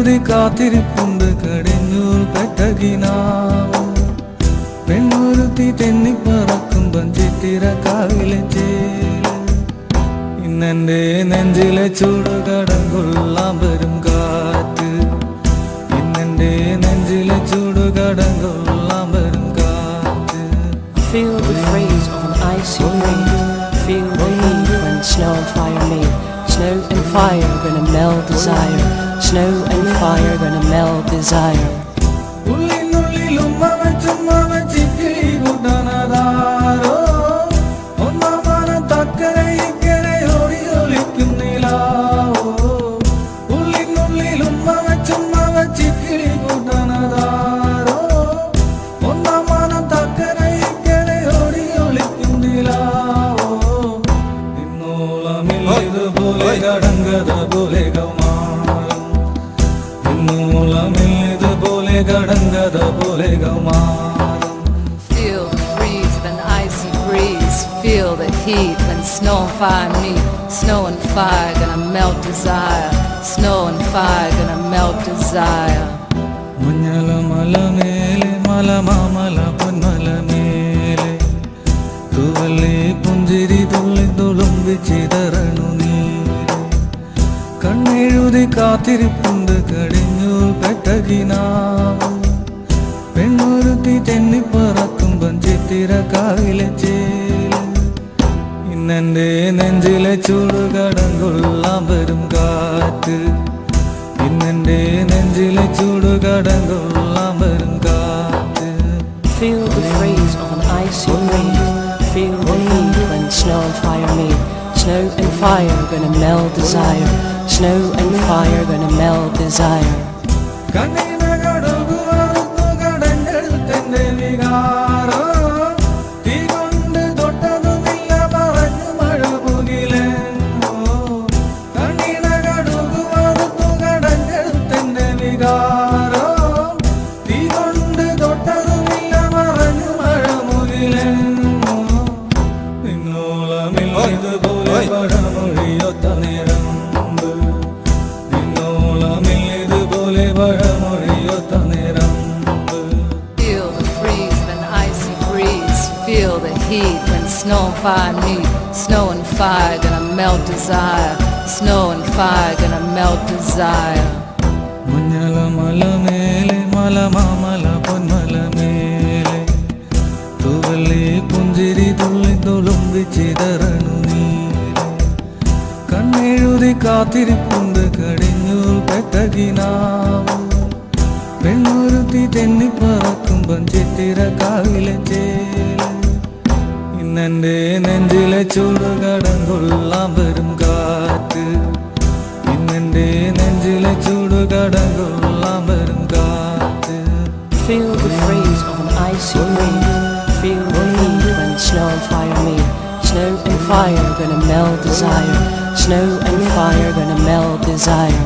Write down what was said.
കണ്ണെഴുതി കാത്തിരിപ്പുണ്ട് കടിഞ്ഞൂൽ പെട്ടകിനാവ് പെണ്ണൊരുത്തി തെന്നിപ്പറക്കുമ്പം ചിത്തിര കാവിലെ ചേല് ഇന്നെന്റെ നെഞ്ചിലെ ചൂടുകടം കൊള്ളാൻ വരും കാറ്റ് ഇന്നെന്റെ നെഞ്ചിലെ ചൂടുകടം കൊള്ളാൻ വരും കാറ്റ്. Feel the freeze on icy breeze. Feel the heat when snow and fire meet. Snow and fire gonna melt desire. Snow and fire gonna melt desire. ഉള്ളിനുള്ളിൽ ഉമ്മ വെച്ചിക്കിളി കൂട്ടാനതാരോ ഒന്നാമന തക്കരെ ഇക്കരെ ഓടി ഒളിക്കുന്നിലാവോ. ഉള്ളിനുള്ളിൽ ഉമ്മ വെച്ചിക്കിളി കൂട്ടാനതാരോ ഒന്നാമന തക്കരെ ഇക്കരെ ഓടി ഒളിക്കുന്നിലാവോ. ഇന്നോളമില്ലതുപോലെ കടങ്കഥ പോലെ കൗമാരം ഇന്നോളമില്ലതുപോലെ കടങ്കഥ പോലെ കൗമാരം. Feel the freeze of an icy breeze. Feel the heat when snow and fire meet. Snow and fire gonna melt desire. Snow and fire gonna melt desire. മഞ്ഞള മലമേലെ മലമാമല പൊന്മലമേലെ തുവല്ലേ പുഞ്ചിരി തുള്ളി തുളുമ്പി ചിതറണു നീരെ കണ്ണെഴുതി കാത്തിരിപ്പുണ്ട് കടിഞ്ഞൂൽ പെട്ടകിനാവ് പെണ്ണൊരുത്തി തെന്നിപ്പറക്കുമ്പം ചിത്തിര കാവിലെ ചേല് ഇന്നെന്റെ നെഞ്ചിലെ ചൂടുകടം കൊള്ളാൻ വരും കാറ്റ് ഇന്നെന്റെ നെഞ്ചിലെ ചൂടുകടം കൊള്ളാൻ വരും കാറ്റ്. Feel the freeze on icy breeze. Feel the heat when snow and fire meet. Snow and fire gonna melt desire. Snow and fire gonna melt desire. കണ്ണിന കടുകുവറുത്തു കടഞ്ഞെടുത്തെന്റെ വികാരം തീ കൊണ്ട് തൊട്ടതുമില്ല പറഞ്ഞു മഴ പുകിലെന്നോ. കണ്ണിന കടുകുവറുത്തു കടഞ്ഞെടുത്തെന്റെ വികാരം തീ കൊണ്ട് തൊട്ടതുമില്ല പറഞ്ഞു മഴ മുകിലെന്നോ. നിന്നോളമില്ലതുപോലെ പഴമൊഴിയൊത്ത നേരം നിന്നോളമില്ലതുപോലെ പഴമൊഴിയൊത്ത നേരം. Feel the freeze of an icy breeze. Feel the heat when snow and fire meet. Snow and fire gonna melt desire. Snow and fire gonna melt desire. മഞ്ഞള മലമേലെ മലമാമല പൊന്മലമേലെ തുവല്ലേ പുഞ്ചിരി തുള്ളി തുളുമ്പി ചിതറണു നീരെ കണ്ണെഴുതി കാത്തിരിപ്പുണ്ട് കടിഞ്ഞൂൽ പെട്ടകിനാവ് പെണ്ണൊരുത്തി തെന്നിപ്പറക്കുമ്പം ചിത്തിര കാവിലെ ചേല് ഇന്നെന്റെ നെഞ്ചിലെ ചൂടുകടം കൊള്ളാൻ വരും കാറ്റ് ഇന്നെന്റെ നെഞ്ചിലെ ചൂടുകടം കൊള്ളാൻ വരും കാറ്റ്. Feel the freeze on icy breeze. Feel the heat when snow and fire meet. Snow and fire gonna melt desire. Snow and fire gonna melt desire.